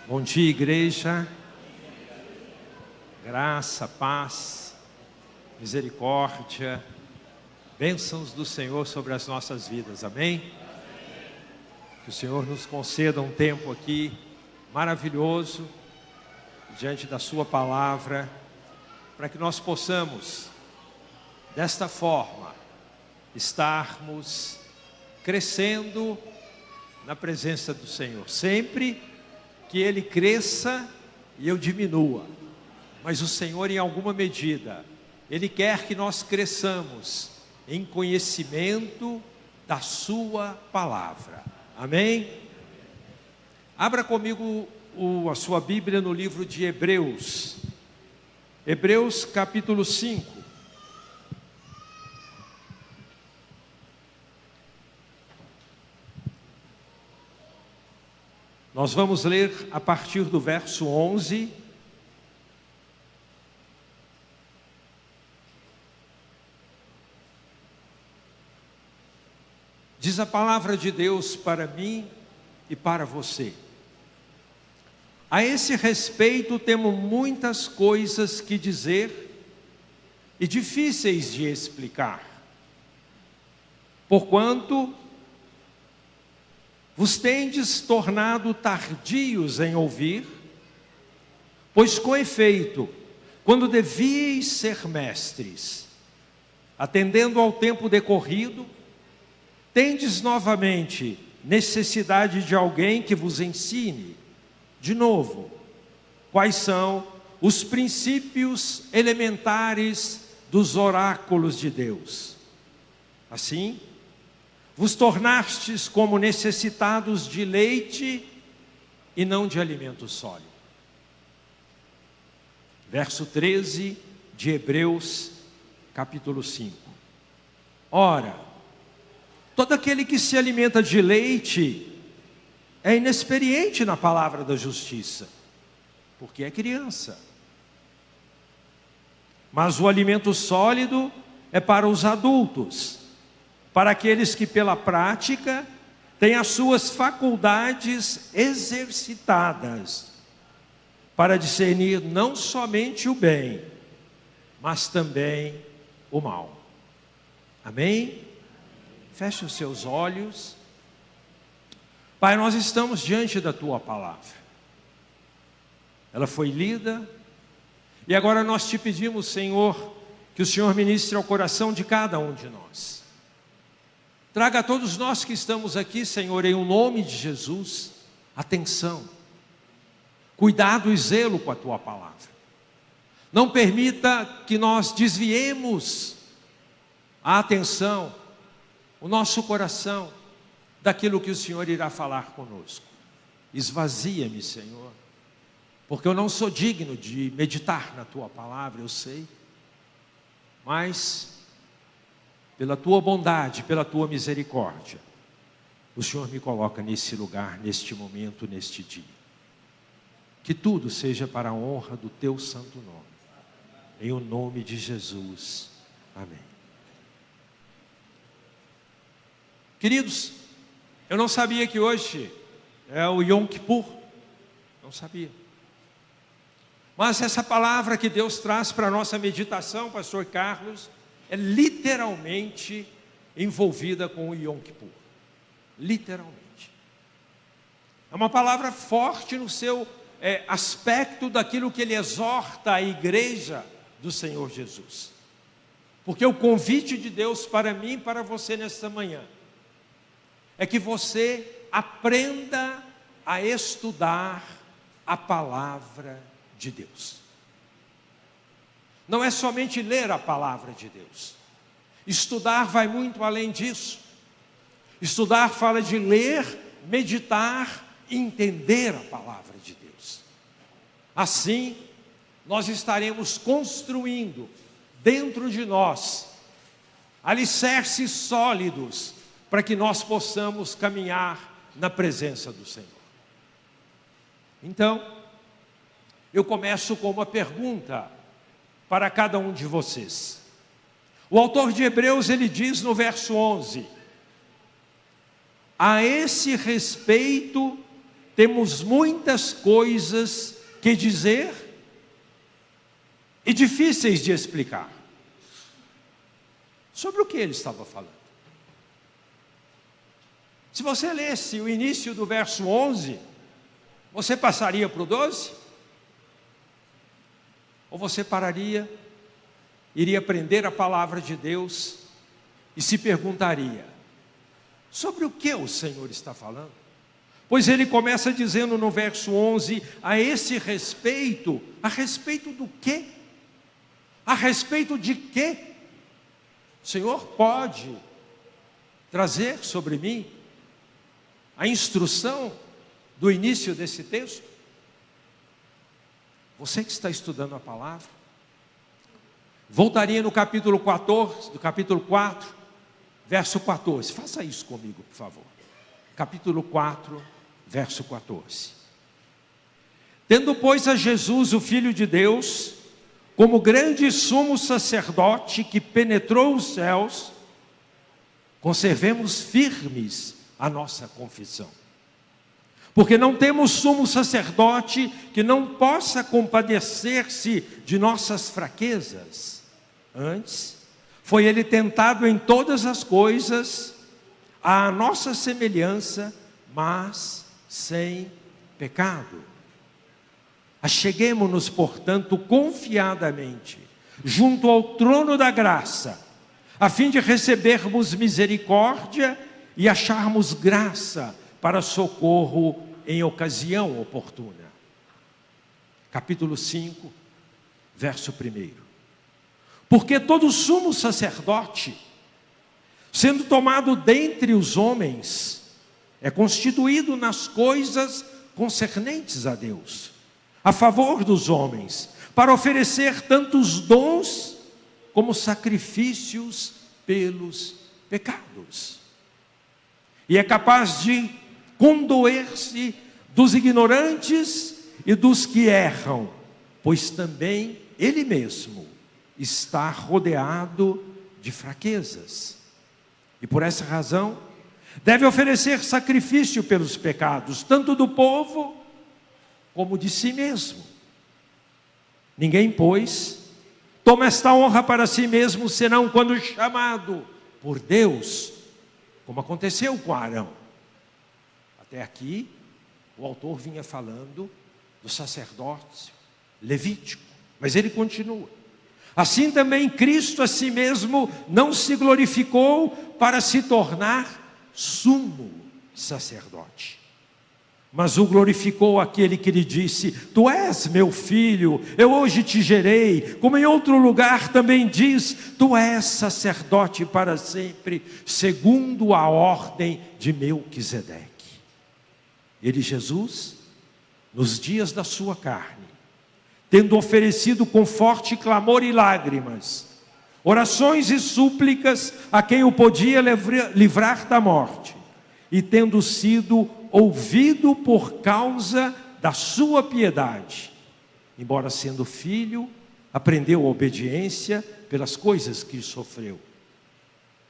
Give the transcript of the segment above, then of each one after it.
Bom dia, igreja. Graça, paz, misericórdia, bênçãos do Senhor sobre as nossas vidas, amém? Que o Senhor nos conceda um tempo aqui maravilhoso, diante da sua palavra, para que nós possamos, desta forma, estarmos crescendo na presença do Senhor, sempre que Ele cresça e eu diminua, mas o Senhor, em alguma medida, Ele quer que nós cresçamos em conhecimento da sua palavra, amém? Abra comigo a sua Bíblia no livro de Hebreus, Hebreus capítulo 5. Nós vamos ler a partir do verso 11. Diz a palavra de Deus para mim e para você. A esse respeito temos muitas coisas que dizer e difíceis de explicar. Porquanto vos tendes tornado tardios em ouvir, pois com efeito, quando devíeis ser mestres, atendendo ao tempo decorrido, tendes novamente necessidade de alguém que vos ensine, de novo, quais são os princípios elementares dos oráculos de Deus. Assim, vos tornastes como necessitados de leite e não de alimento sólido. Verso 13 de Hebreus, capítulo 5. Ora, todo aquele que se alimenta de leite é inexperiente na palavra da justiça, porque é criança. Mas o alimento sólido é para os adultos, para aqueles que pela prática têm as suas faculdades exercitadas, para discernir não somente o bem, mas também o mal. Amém? Feche os seus olhos. Pai, nós estamos diante da Tua palavra. Ela foi lida, e agora nós te pedimos, Senhor, que o Senhor ministre ao coração de cada um de nós. Traga a todos nós que estamos aqui, Senhor, em o nome de Jesus, atenção, cuidado e zelo com a Tua palavra. Não permita que nós desviemos a atenção, o nosso coração, daquilo que o Senhor irá falar conosco. Esvazia-me, Senhor, porque eu não sou digno de meditar na Tua palavra, eu sei, mas pela Tua bondade, pela Tua misericórdia, o Senhor me coloca nesse lugar, neste momento, neste dia. Que tudo seja para a honra do Teu santo nome, em o nome de Jesus, amém. Queridos, eu não sabia que hoje é o Yom Kippur, não sabia. Mas essa palavra que Deus traz para a nossa meditação, pastor Carlos, é literalmente envolvida com o Yom Kippur. Literalmente. É uma palavra forte no seu aspecto daquilo que ele exorta a igreja do Senhor Jesus. Porque o convite de Deus para mim e para você nesta manhã é que você aprenda a estudar a palavra de Deus. Não é somente ler a palavra de Deus. Estudar vai muito além disso. Estudar fala de ler, meditar e entender a palavra de Deus. Assim, nós estaremos construindo dentro de nós alicerces sólidos para que nós possamos caminhar na presença do Senhor. Então, eu começo com uma pergunta para cada um de vocês. O autor de Hebreus, ele diz no verso 11: a esse respeito temos muitas coisas que dizer e difíceis de explicar. Sobre o que ele estava falando? Se você lesse o início do verso 11, você passaria para o 12? Ou você pararia, iria aprender a palavra de Deus e se perguntaria: sobre o que o Senhor está falando? Pois ele começa dizendo no verso 11, a esse respeito, a respeito do quê? A respeito de quê? O Senhor pode trazer sobre mim a instrução do início desse texto? Você que está estudando a palavra, voltaria no capítulo 14, do capítulo 4, verso 14. Faça isso comigo, por favor. Capítulo 4, verso 14. Tendo, pois, a Jesus, o Filho de Deus, como grande sumo sacerdote que penetrou os céus, conservemos firmes a nossa confissão. Porque não temos sumo sacerdote que não possa compadecer-se de nossas fraquezas. Antes, foi ele tentado em todas as coisas, à nossa semelhança, mas sem pecado. Acheguemo-nos, portanto, confiadamente, junto ao trono da graça, a fim de recebermos misericórdia e acharmos graça para socorro em ocasião oportuna. Capítulo 5, verso 1. Porque todo sumo sacerdote, sendo tomado dentre os homens, é constituído nas coisas concernentes a Deus, a favor dos homens, para oferecer tantos dons como sacrifícios pelos pecados. E é capaz de condoer-se dos ignorantes e dos que erram, pois também ele mesmo está rodeado de fraquezas. E por essa razão, deve oferecer sacrifício pelos pecados, tanto do povo como de si mesmo. Ninguém, pois, toma esta honra para si mesmo, senão quando chamado por Deus, como aconteceu com Arão. Até aqui, o autor vinha falando do sacerdócio levítico, mas ele continua. Assim também Cristo a si mesmo não se glorificou para se tornar sumo sacerdote, mas o glorificou aquele que lhe disse: tu és meu filho, eu hoje te gerei. Como em outro lugar também diz: tu és sacerdote para sempre, segundo a ordem de Melquisedeque. Ele, Jesus, nos dias da sua carne, tendo oferecido com forte clamor e lágrimas, orações e súplicas a quem o podia livrar da morte, e tendo sido ouvido por causa da sua piedade, embora sendo filho, aprendeu a obediência pelas coisas que sofreu.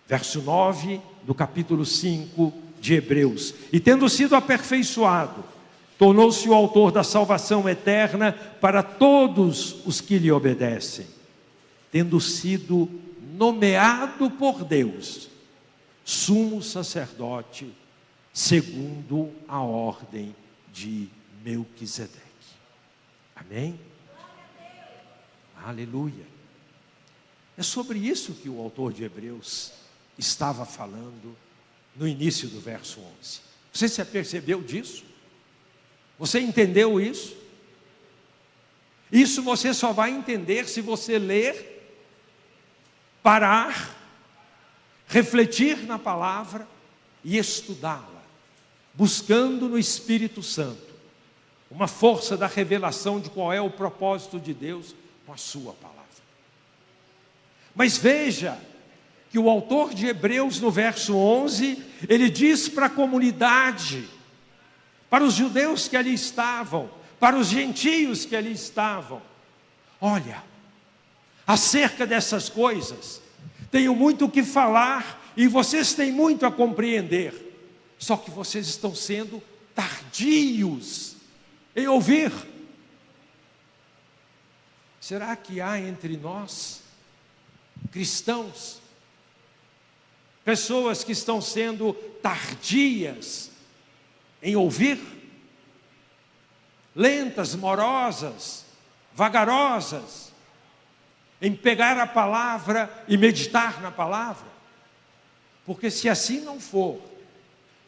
Verso 9 do capítulo 5 de Hebreus. E tendo sido aperfeiçoado, tornou-se o autor da salvação eterna para todos os que lhe obedecem, tendo sido nomeado por Deus sumo sacerdote segundo a ordem de Melquisedeque. Amém? Aleluia. É sobre isso que o autor de Hebreus estava falando no início do verso 11. Você se apercebeu disso? Você entendeu isso? Isso você só vai entender se você ler, parar, refletir na palavra e estudá-la, buscando no Espírito Santo uma força da revelação de qual é o propósito de Deus com a sua palavra. Mas veja que o autor de Hebreus, no verso 11, ele diz para a comunidade, para os judeus que ali estavam, para os gentios que ali estavam: olha, acerca dessas coisas, tenho muito o que falar e vocês têm muito a compreender, só que vocês estão sendo tardios em ouvir. Será que há entre nós, cristãos, pessoas que estão sendo tardias em ouvir? Lentas, morosas, vagarosas, em pegar a palavra e meditar na palavra? Porque se assim não for,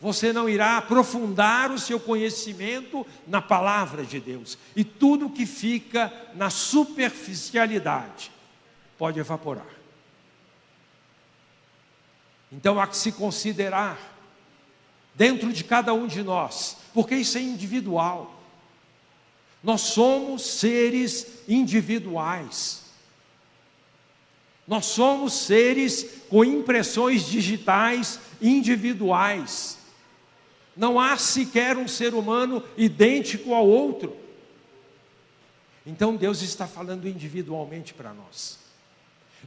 você não irá aprofundar o seu conhecimento na palavra de Deus. E tudo que fica na superficialidade pode evaporar. Então há que se considerar dentro de cada um de nós, porque isso é individual. Nós somos seres individuais. Nós somos seres com impressões digitais individuais. Não há sequer um ser humano idêntico ao outro. Então Deus está falando individualmente para nós.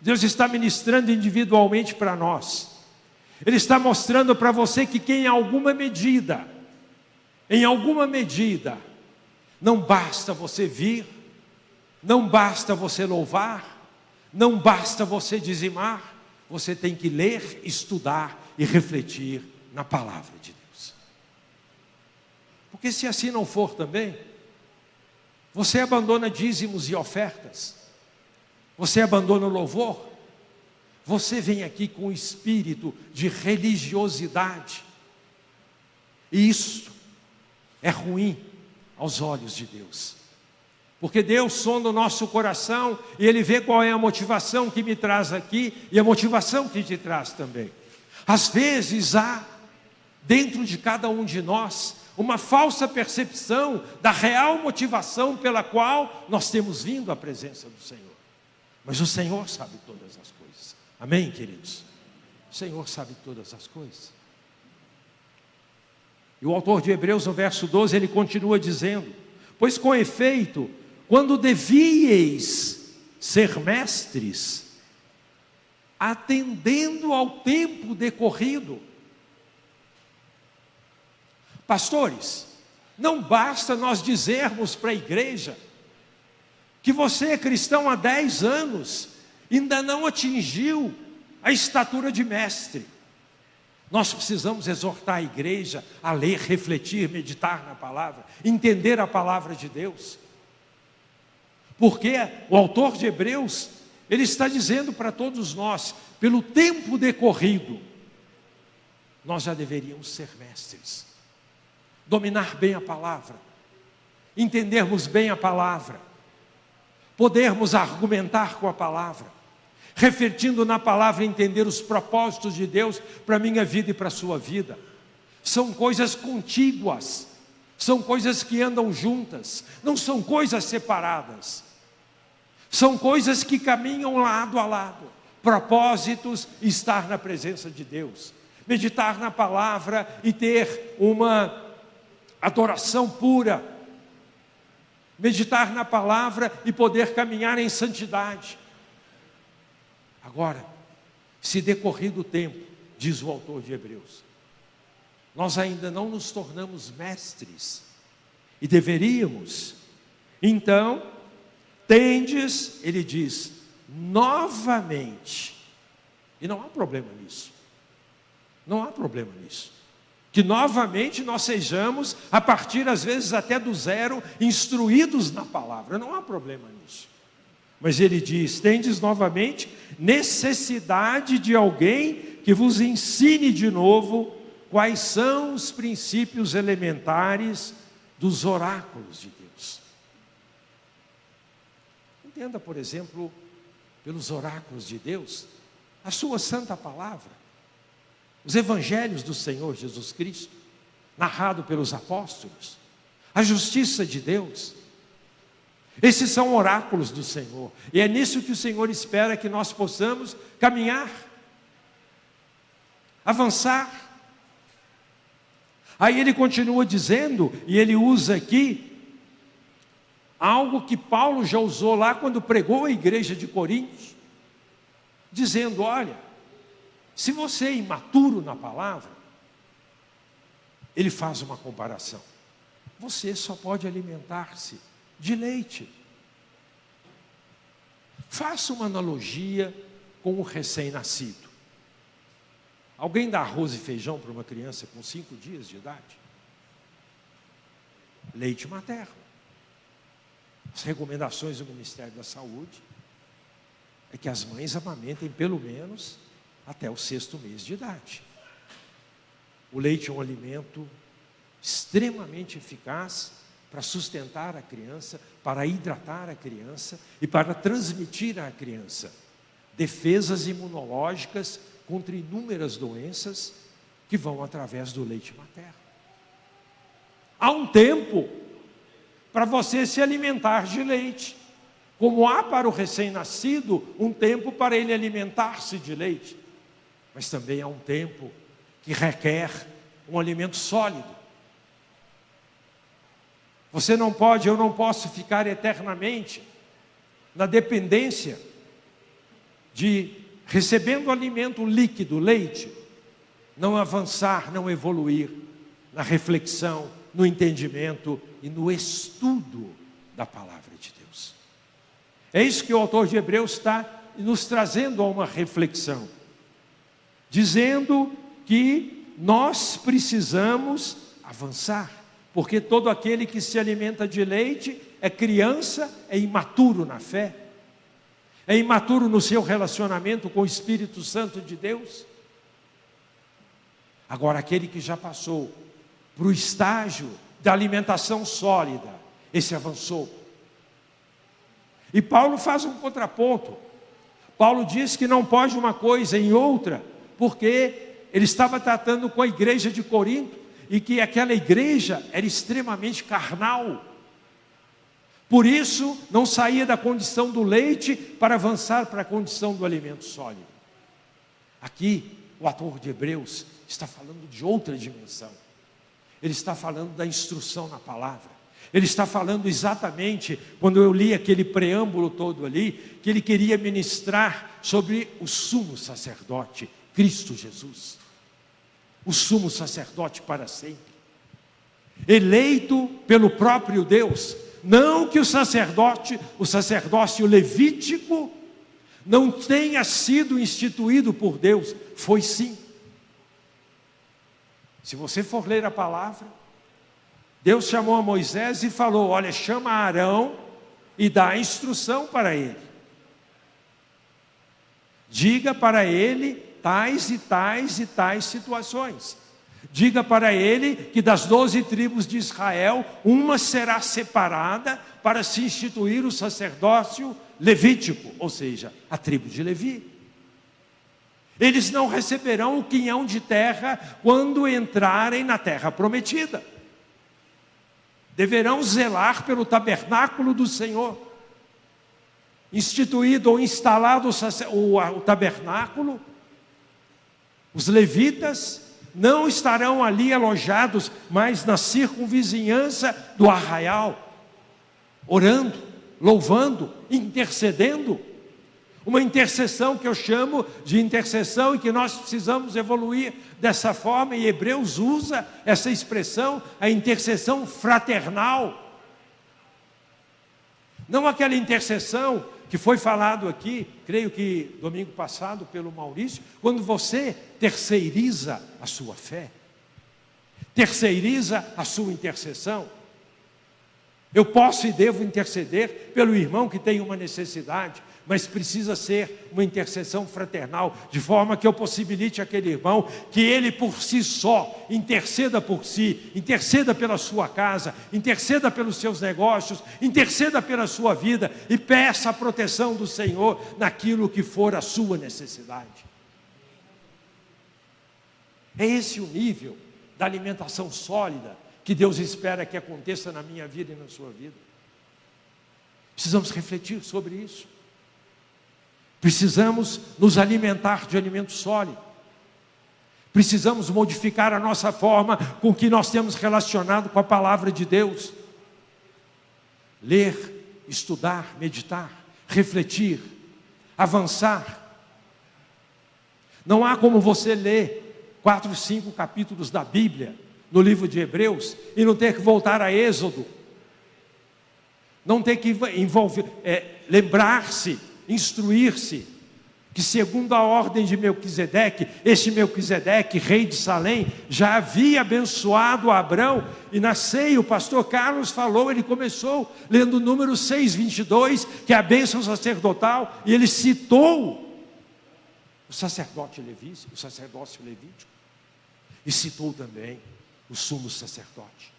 Deus está ministrando individualmente para nós. Ele está mostrando para você que em alguma medida, não basta você vir, não basta você louvar, não basta você dizimar, você tem que ler, estudar e refletir na palavra de Deus. Porque se assim não for também, você abandona dízimos e ofertas, você abandona o louvor, você vem aqui com o espírito de religiosidade, e isso é ruim aos olhos de Deus. Porque Deus sonda o nosso coração e Ele vê qual é a motivação que me traz aqui e a motivação que te traz também. Às vezes há dentro de cada um de nós uma falsa percepção da real motivação pela qual nós temos vindo à presença do Senhor. Mas o Senhor sabe todas as coisas. Amém, queridos? O Senhor sabe todas as coisas. E o autor de Hebreus, no verso 12, ele continua dizendo: pois com efeito, quando devíeis ser mestres, atendendo ao tempo decorrido. Pastores, não basta nós dizermos para a igreja que você é cristão há 10 anos, ainda não atingiu a estatura de mestre. Nós precisamos exortar a igreja a ler, refletir, meditar na palavra, entender a palavra de Deus. Porque o autor de Hebreus, ele está dizendo para todos nós, pelo tempo decorrido, nós já deveríamos ser mestres, dominar bem a palavra, entendermos bem a palavra, podermos argumentar com a palavra, refletindo na palavra, entender os propósitos de Deus para a minha vida e para a sua vida. São coisas contíguas, são coisas que andam juntas, não são coisas separadas, são coisas que caminham lado a lado. Propósitos: estar na presença de Deus, meditar na palavra e ter uma adoração pura, meditar na palavra e poder caminhar em santidade. Agora, se decorrido o tempo, diz o autor de Hebreus, nós ainda não nos tornamos mestres, e deveríamos, então, tendes, ele diz, novamente, e não há problema nisso, não há problema nisso, que novamente nós sejamos, a partir às vezes até do zero, instruídos na palavra, não há problema nisso. Mas ele diz: tendes novamente necessidade de alguém que vos ensine de novo quais são os princípios elementares dos oráculos de Deus. Entenda, por exemplo, pelos oráculos de Deus, a sua santa palavra, os evangelhos do Senhor Jesus Cristo, narrado pelos apóstolos, a justiça de Deus. Esses são oráculos do Senhor, e é nisso que o Senhor espera que nós possamos caminhar, avançar. Aí ele continua dizendo, e ele usa aqui algo que Paulo já usou lá quando pregou a igreja de Corinto, dizendo: olha, se você é imaturo na palavra, ele faz uma comparação. Você só pode alimentar-se de leite. Faça uma analogia com o recém-nascido. Alguém dá arroz e feijão para uma criança com 5 dias de idade? Leite materno. As recomendações do Ministério da Saúde é que as mães amamentem pelo menos até o 6º mês de idade. O leite é um alimento extremamente eficaz para sustentar a criança, para hidratar a criança e para transmitir à criança defesas imunológicas contra inúmeras doenças que vão através do leite materno. Há um tempo para você se alimentar de leite, como há para o recém-nascido um tempo para ele alimentar-se de leite, mas também há um tempo que requer um alimento sólido. Você não pode, eu não posso ficar eternamente na dependência de recebendo alimento líquido, leite, não avançar, não evoluir na reflexão, no entendimento e no estudo da palavra de Deus. É isso que o autor de Hebreus está nos trazendo a uma reflexão, dizendo que nós precisamos avançar, porque todo aquele que se alimenta de leite é criança, é imaturo na fé, é imaturo no seu relacionamento com o Espírito Santo de Deus. Agora, aquele que já passou para o estágio da alimentação sólida, esse avançou. E Paulo faz um contraponto. Paulo diz que não pode uma coisa em outra, porque ele estava tratando com a igreja de Corinto, e que aquela igreja era extremamente carnal. Por isso, não saía da condição do leite para avançar para a condição do alimento sólido. Aqui, o autor de Hebreus está falando de outra dimensão. Ele está falando da instrução na palavra. Ele está falando exatamente, quando eu li aquele preâmbulo todo ali, que ele queria ministrar sobre o sumo sacerdote, Cristo Jesus. O sumo sacerdote para sempre. Eleito pelo próprio Deus. Não que o sacerdócio levítico não tenha sido instituído por Deus. Foi sim. Se você for ler a palavra, Deus chamou a Moisés e falou: olha, chama Arão e dá a instrução para ele. Diga para ele tais e tais e tais situações. Diga para ele que das 12 tribos de Israel, uma será separada para se instituir o sacerdócio levítico, ou seja, a tribo de Levi. Eles não receberão o quinhão de terra quando entrarem na terra prometida. Deverão zelar pelo tabernáculo do Senhor. Instituído ou instalado o tabernáculo, os levitas não estarão ali alojados, mas na circunvizinhança do arraial, orando, louvando, intercedendo. Uma intercessão que eu chamo de intercessão e que nós precisamos evoluir dessa forma, e Hebreus usa essa expressão, a intercessão fraternal. Não aquela intercessão que foi falado aqui, creio que domingo passado pelo Maurício, quando você terceiriza a sua fé, terceiriza a sua intercessão. Eu posso e devo interceder pelo irmão que tem uma necessidade, mas precisa ser uma intercessão fraternal, de forma que eu possibilite aquele irmão que ele por si só interceda por si, interceda pela sua casa, interceda pelos seus negócios, interceda pela sua vida e peça a proteção do Senhor naquilo que for a sua necessidade. É esse o nível da alimentação sólida que Deus espera que aconteça na minha vida e na sua vida. Precisamos refletir sobre isso. Precisamos nos alimentar de alimento sólido. Precisamos modificar a nossa forma com que nós temos relacionado com a palavra de Deus. Ler, estudar, meditar, refletir, avançar. Não há como você ler 4, 5 capítulos da Bíblia no livro de Hebreus e não ter que voltar a Êxodo, não ter que lembrar-se, instruir-se, que segundo a ordem de Melquisedeque, este Melquisedeque, rei de Salém, já havia abençoado Abrão, e na ceia o pastor Carlos falou, ele começou lendo o número 6:22, que é a bênção sacerdotal, e ele citou o sacerdócio levítico, e citou também o sumo sacerdote.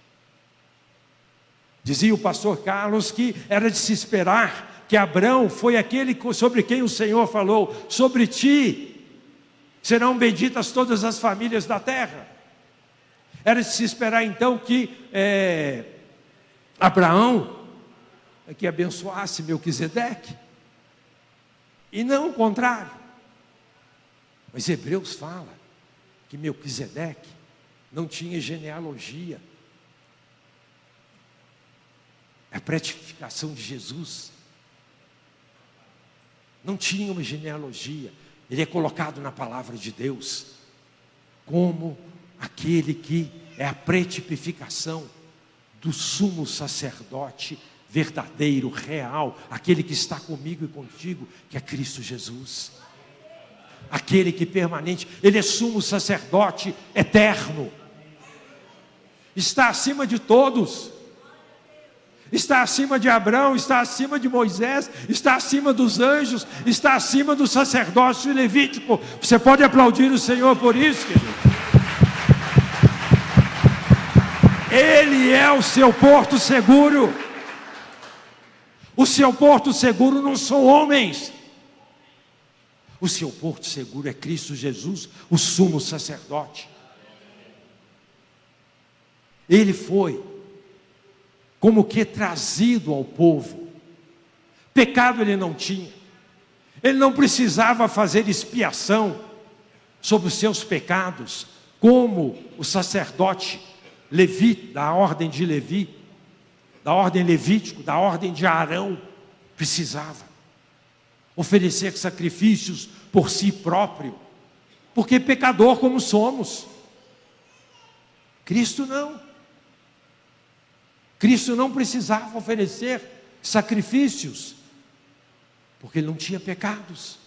Dizia o pastor Carlos que era de se esperar que Abrão foi aquele sobre quem o Senhor falou: sobre ti serão benditas todas as famílias da terra. Era de se esperar então que Abraão que abençoasse Melquisedeque, e não o contrário. Mas Hebreus fala que Melquisedeque não tinha genealogia. A pretificação de Jesus não tinha uma genealogia. Ele é colocado na palavra de Deus como aquele que é a pretipificação do sumo sacerdote verdadeiro, real, aquele que está comigo e contigo, que é Cristo Jesus, aquele que permanente. Ele é sumo sacerdote eterno, está acima de todos, está acima de Abraão, está acima de Moisés, está acima dos anjos, está acima do sacerdócio levítico. Você pode aplaudir o Senhor por isso, querido? Ele é o seu porto seguro. O seu porto seguro não são homens. O seu porto seguro é Cristo Jesus, o sumo sacerdote. Ele foi como que trazido ao povo. Pecado ele não tinha. Ele não precisava fazer expiação sobre os seus pecados, como o sacerdote Levi, da ordem de Levi, da ordem levítico, da ordem de Arão, precisava oferecer sacrifícios por si próprio, porque pecador como somos. Cristo não. Cristo não precisava oferecer sacrifícios, porque ele não tinha pecados.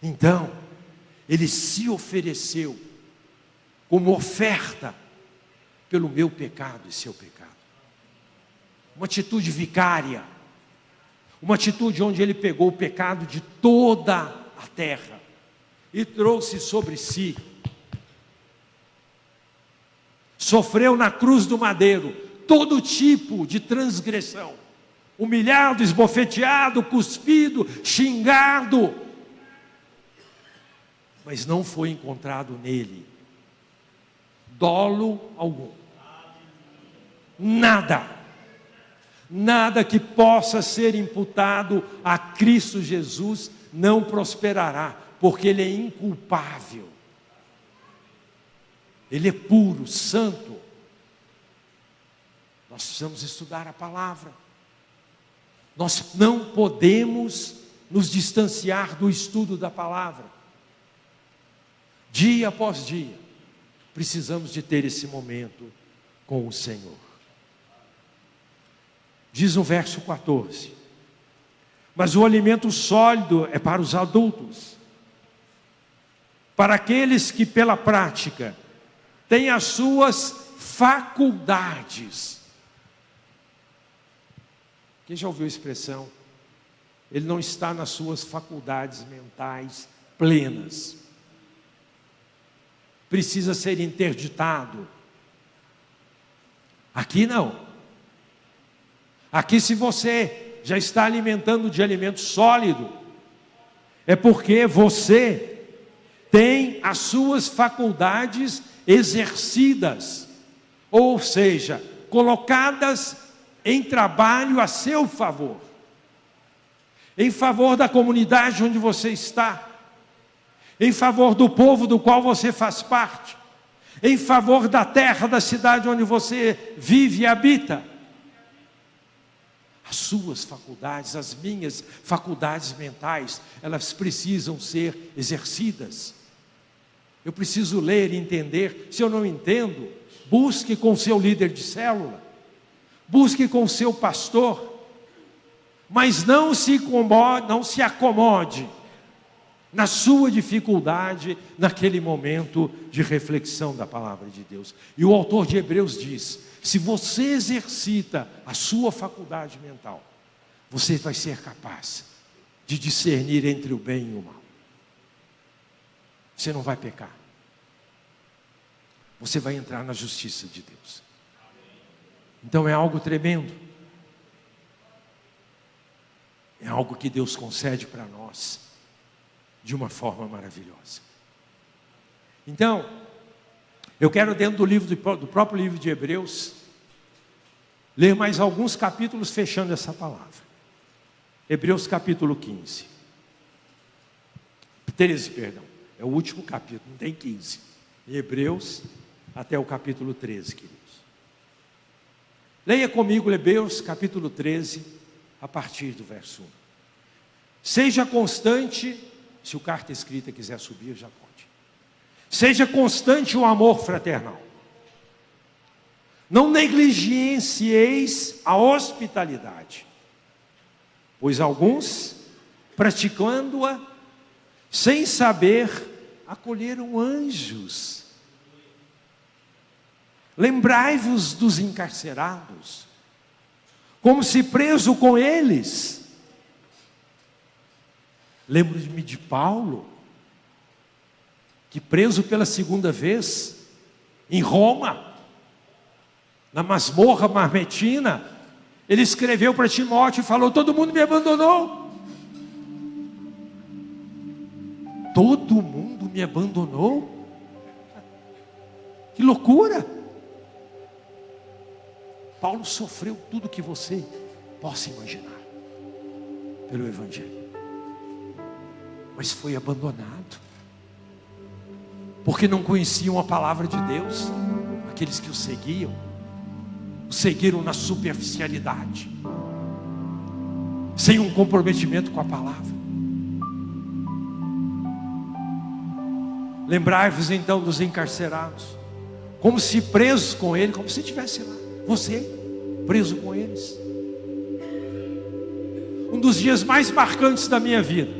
Então, ele se ofereceu como oferta pelo meu pecado e seu pecado. Uma atitude vicária, uma atitude onde ele pegou o pecado de toda a terra e trouxe sobre si. Sofreu na cruz do madeiro todo tipo de transgressão, humilhado, esbofeteado, cuspido, xingado, mas não foi encontrado nele dolo algum, nada que possa ser imputado a Cristo Jesus não prosperará, porque ele é inculpável. Ele é puro, santo. Nós precisamos estudar a palavra. Nós não podemos nos distanciar do estudo da palavra. Dia após dia, precisamos de ter esse momento com o Senhor. Diz o verso 14: mas o alimento sólido é para os adultos, para aqueles que pela prática tem as suas faculdades. Quem já ouviu a expressão? Ele não está nas suas faculdades mentais plenas. Precisa ser interditado. Aqui não. Aqui, se você já está alimentando de alimento sólido, é porque você tem as suas faculdades exercidas, ou seja, colocadas em trabalho a seu favor, em favor da comunidade onde você está, em favor do povo do qual você faz parte, em favor da terra, da cidade onde você vive e habita. As suas faculdades, as minhas faculdades mentais, elas precisam ser exercidas. Eu preciso ler e entender. Se eu não entendo, busque com o seu líder de célula, busque com o seu pastor, mas não se acomode na sua dificuldade, naquele momento de reflexão da palavra de Deus. E o autor de Hebreus diz: se você exercita a sua faculdade mental, você vai ser capaz de discernir entre o bem e o mal. Você não vai pecar. Você vai entrar na justiça de Deus. Então é algo tremendo. É algo que Deus concede para nós de uma forma maravilhosa. Então, eu quero, dentro do próprio livro de Hebreus, ler mais alguns capítulos fechando essa palavra. Hebreus capítulo 13, perdão. É o último capítulo, não tem 15. Em Hebreus até o capítulo 13, queridos. Leia comigo Hebreus capítulo 13, a partir do verso 1. Seja constante, se o carta escrita quiser subir, já pode. Seja constante o amor fraternal. Não negligencieis a hospitalidade, pois alguns, praticando-a, sem saber, acolheram anjos. Lembrai-vos dos encarcerados, como se preso com eles. Lembro-me de Paulo, que preso pela segunda vez, em Roma, na masmorra mamertina, ele escreveu para Timóteo e falou: todo mundo me abandonou. Todo mundo me abandonou? Que loucura! Paulo sofreu tudo que você possa imaginar pelo Evangelho, mas foi abandonado, porque não conheciam a palavra de Deus. Aqueles que o seguiram na superficialidade, sem um comprometimento com a palavra. Lembrai-vos então dos encarcerados, como se presos com ele, como se estivesse lá, você preso com eles. Um dos dias mais marcantes da minha vida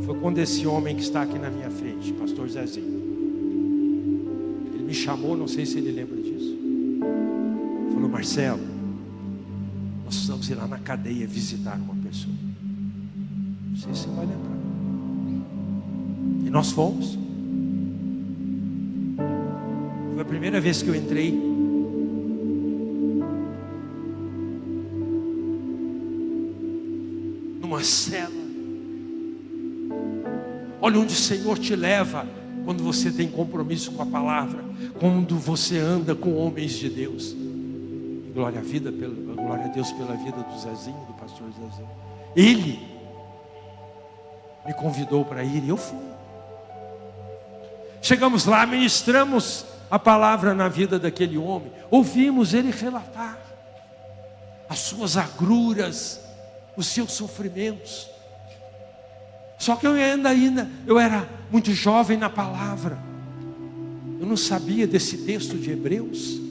foi quando esse homem que está aqui na minha frente, pastor Zezinho, ele me chamou, não sei se ele lembra disso, falou: Marcelo, nós precisamos ir lá na cadeia visitar uma pessoa. Não sei se você vai lembrar. E nós fomos. Foi a primeira vez que eu entrei numa cela. Olha onde o Senhor te leva quando você tem compromisso com a palavra, quando você anda com homens de Deus. Glória a Deus pela vida do Zezinho, do pastor Zezinho. Ele me convidou para ir e eu fui. Chegamos lá, ministramos a palavra na vida daquele homem, ouvimos ele relatar as suas agruras, os seus sofrimentos. Só que eu era muito jovem na palavra, eu não sabia desse texto de Hebreus,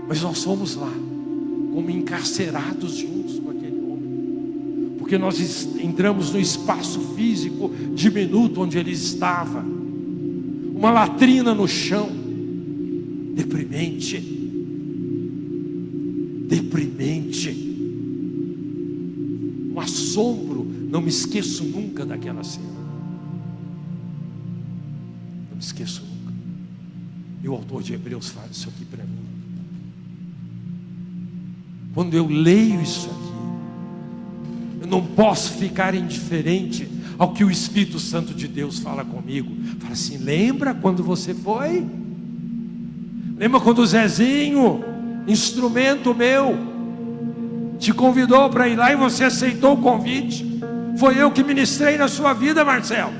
mas nós fomos lá, como encarcerados juntos com aquele homem, porque nós entramos no espaço físico diminuto onde ele estava, uma latrina no chão, deprimente, um assombro. Não me esqueço nunca daquela cena, não me esqueço nunca. E o autor de Hebreus fala isso aqui para mim. Quando eu leio isso aqui, eu não posso ficar indiferente ao que o Espírito Santo de Deus fala comigo. Fala assim: lembra quando você foi? Lembra quando o Zezinho, instrumento meu, te convidou para ir lá e você aceitou o convite? Foi eu que ministrei na sua vida, Marcelo.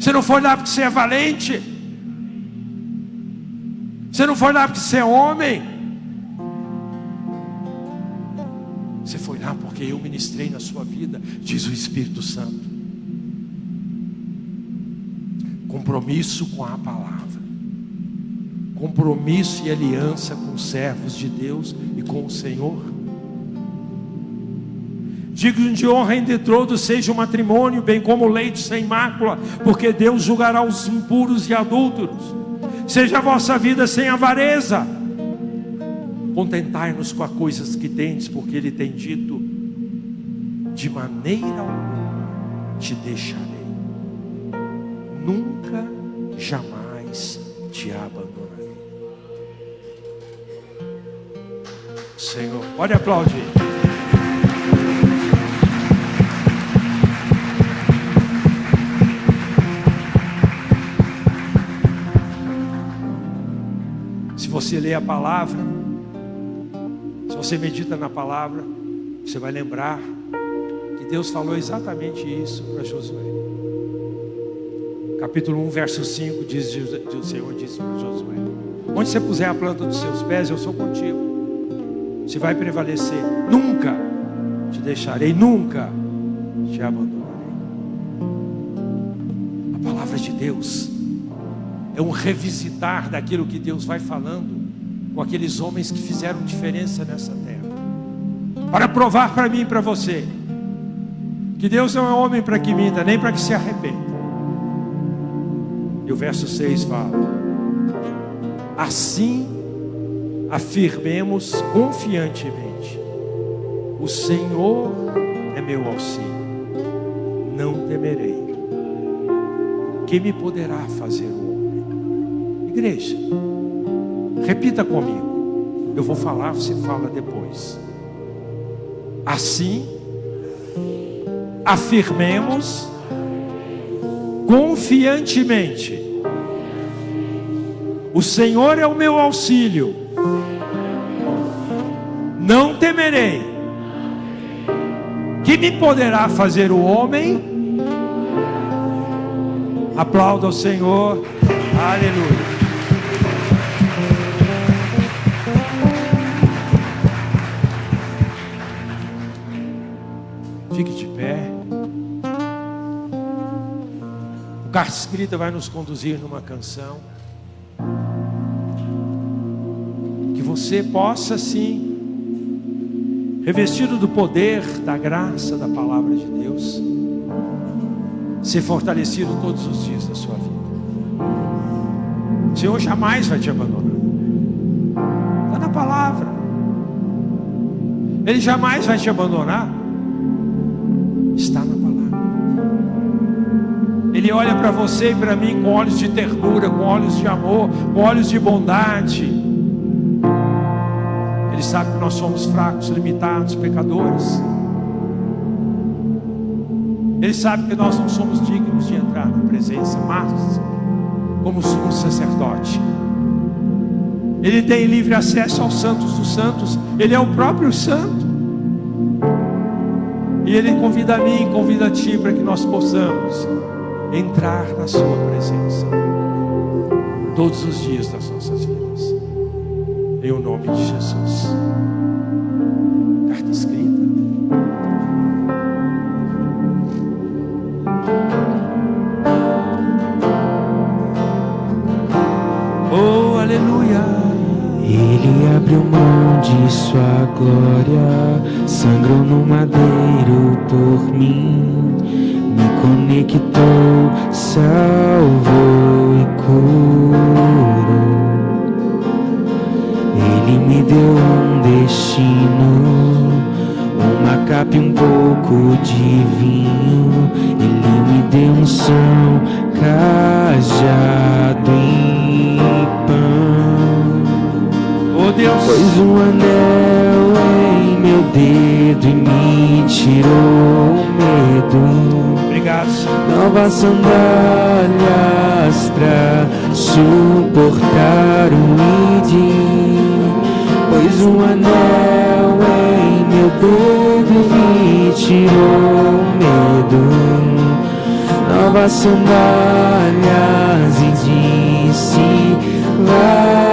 Você não foi lá porque você é valente, você não foi lá porque você é homem, você foi lá Ah, porque eu ministrei na sua vida, diz o Espírito Santo. Compromisso com a palavra, compromisso e aliança com os servos de Deus e com o Senhor. Digno de honra entre todos seja o matrimônio, bem como o leito sem mácula, porque Deus julgará os impuros e adúlteros. Seja a vossa vida sem avareza. Contentai-nos com as coisas que tendes, porque Ele tem dito: de maneira alguma te deixarei, nunca, jamais te abandonarei. Senhor, pode aplaudir. Se você lê a palavra, se você medita na palavra, você vai lembrar que Deus falou exatamente isso para Josué. Capítulo 1, verso 5, o Senhor disse para Josué: onde você puser a planta dos seus pés, eu sou contigo. Você vai prevalecer. Nunca te deixarei, nunca te abandonarei. A palavra de Deus é um revisitar daquilo que Deus vai falando com aqueles homens que fizeram diferença nessa terra, para provar para mim e para você que Deus não é homem para que minta, nem para que se arrependa. E o verso 6 fala: assim afirmemos confiantemente: o Senhor é meu auxílio, não temerei. Que me poderá fazer o homem? Igreja, repita comigo. Eu vou falar, você fala depois. Assim afirmemos confiantemente: o Senhor é o meu auxílio, não temerei. Que me poderá fazer o homem? Aplauda o Senhor. Aleluia. Fique de pé. O Carta Escrita vai nos conduzir numa canção. Que você possa, sim, revestido do poder, da graça, da palavra de Deus, ser fortalecido todos os dias da sua vida. O Senhor jamais vai te abandonar. Está na palavra. Ele jamais vai te abandonar. Está na palavra. Ele olha para você e para mim com olhos de ternura, com olhos de amor, com olhos de bondade. Ele sabe que nós somos fracos, limitados, pecadores. Ele sabe que nós não somos dignos de entrar na presença, mas como sumo sacerdote, Ele tem livre acesso aos santos dos santos. Ele é o próprio santo. E Ele convida a mim e convida a ti para que nós possamos entrar na sua presença todos os dias das nossas vidas, em o nome de Jesus. Carta Escrita. Oh, aleluia. Ele abriu mão de sua glória, sangrou no madeiro por mim, me conectou, salvou e curou. Ele me deu um destino, uma capa e um pouco de vinho. Ele me deu unção, cajado e pão. Oh Deus, Pôs um anel em meu dedo e me tirou o medo. obrigado, Senhor. Novas sandálias pra suportar o idim. Pôs um anel em meu dedo e me tirou o medo. Novas sandálias e disse: vai.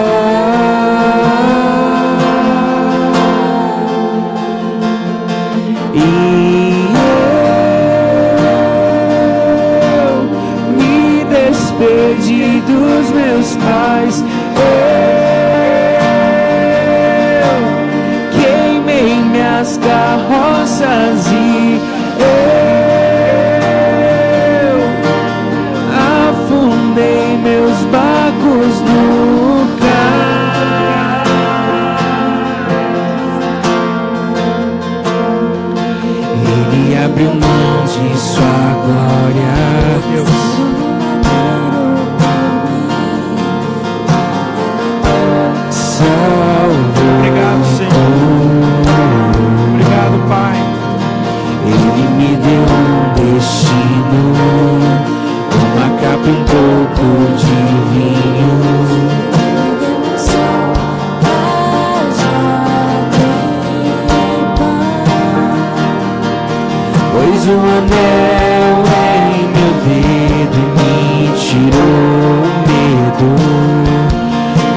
anel em meu dedo e me tirou o medo.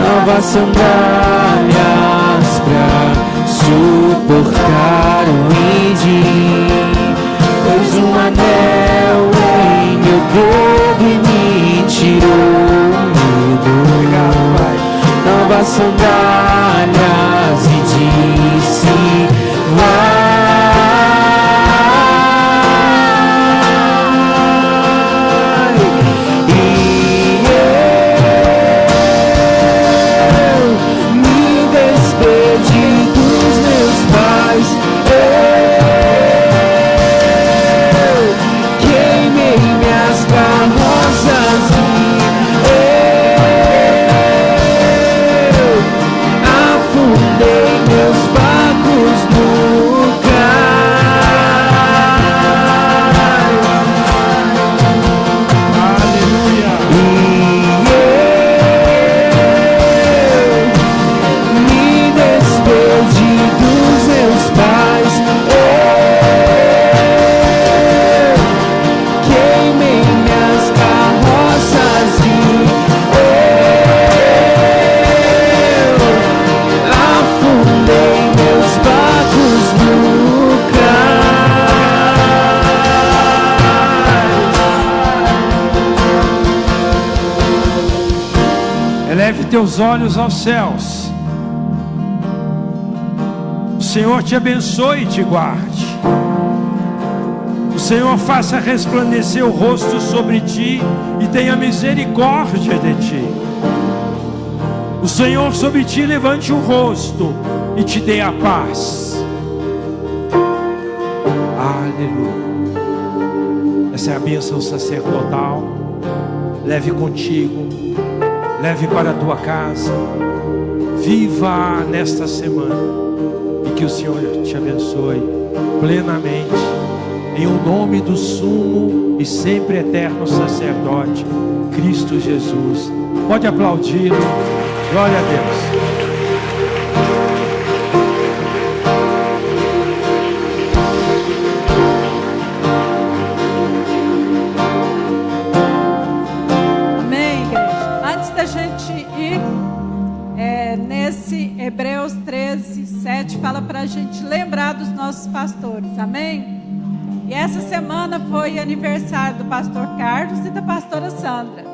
Novas sandálias pra suportar o índio. Pôs um anel em meu dedo e me tirou o medo. Novas sandálias e disse: vai. E eu me despedi dos meus pais. Eu queimei minhas carroças e eu afundei meus barcos no cais. Aleluia. E eu me despedi dos meus pais. Eu queimei minhas carroças e eu afundei meus barcos no cais. Eleve teus olhos aos céus. O Senhor te abençoe e te guarde. O Senhor faça resplandecer o rosto sobre ti e tenha misericórdia de ti. O Senhor sobre ti levante o rosto e te dê a paz. Aleluia. Essa é a bênção sacerdotal. Leve contigo, leve para a tua casa. Viva nesta semana e que o Senhor te abençoe plenamente, em o nome do sumo e sempre eterno sacerdote, Cristo Jesus. Pode aplaudi-lo. Glória a Deus. Amém, igreja. Antes da gente ir, nesse Hebreus 13:7 fala para a gente lembrar dos nossos pastores, amém? E essa semana foi aniversário do pastor Carlos e da pastora Sandra.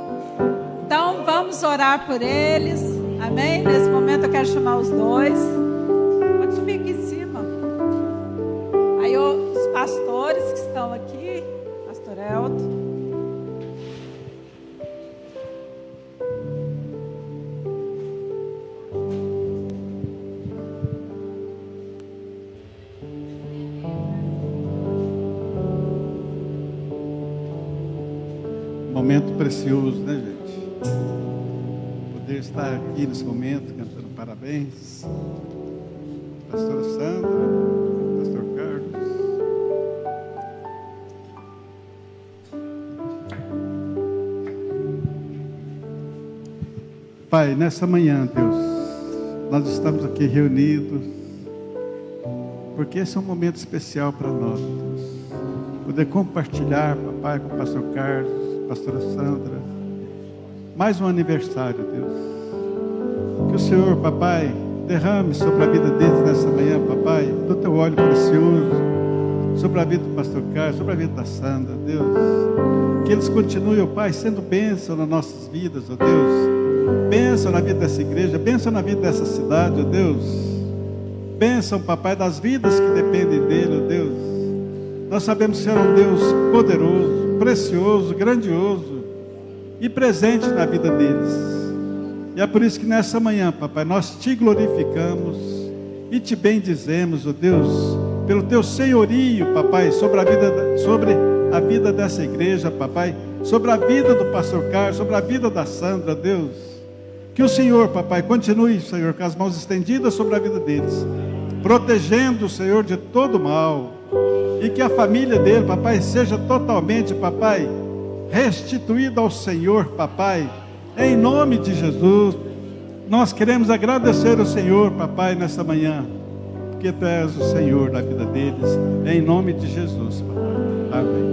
Então vamos orar por eles, amém? Nesse momento eu quero chamar os dois. Pode subir aqui em cima. Aí os pastores que estão aqui, pastor Elton. Momento precioso, né, gente? Poder estar aqui nesse momento cantando parabéns. Pastora Sandra, pastor Carlos. Pai, nessa manhã, Deus, nós estamos aqui reunidos, porque esse é um momento especial para nós, Deus. Poder compartilhar, papai, com o pastor Carlos, pastora Sandra, mais um aniversário, Deus. Que o Senhor, papai, derrame sobre a vida deles nessa manhã, papai, do teu óleo precioso, sobre a vida do pastor Carlos, sobre a vida da Sandra, Deus. Que eles continuem, ó Pai, sendo bênção nas nossas vidas, ó Deus. Bênção na vida dessa igreja, bênção na vida dessa cidade, ó Deus. Bênção, papai, das vidas que dependem dele, ó Deus. Nós sabemos que o Senhor é um Deus poderoso, precioso, grandioso e presente na vida deles. E é por isso que nessa manhã, papai, nós te glorificamos e te bendizemos, ó Deus, pelo teu senhorio, papai, sobre a vida dessa igreja, papai, sobre a vida do pastor Carlos, sobre a vida da Sandra, Deus. Que o Senhor, papai, continue, Senhor, com as mãos estendidas sobre a vida deles, protegendo o Senhor de todo mal. E que a família dele, papai, seja totalmente, papai, restituída ao Senhor, papai, em nome de Jesus. Nós queremos agradecer ao Senhor, papai, nessa manhã, porque tu és o Senhor da vida deles, em nome de Jesus, papai. Amém.